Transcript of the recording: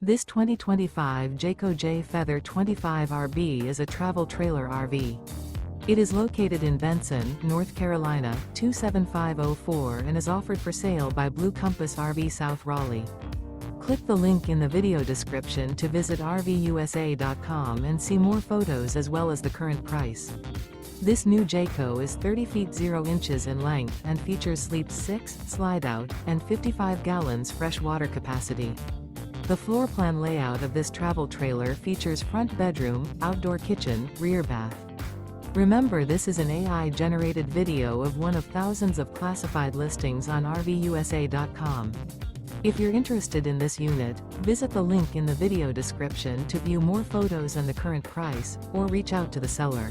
This 2025 Jayco Jay Feather 25RB is a travel trailer RV. It is located in Benson, North Carolina, 27504 and is offered for sale by Blue Compass RV South Raleigh. Click the link in the video description to visit RVUSA.com and see more photos as well as the current price. This new Jayco is 30 feet 0 inches in length and features sleep 6, slide-out, and 55 gallons fresh water capacity. The floor plan layout of this travel trailer features front bedroom, outdoor kitchen, rear bath. Remember, this is an AI-generated video of one of thousands of classified listings on RVUSA.com. If you're interested in this unit, visit the link in the video description to view more photos and the current price, or reach out to the seller.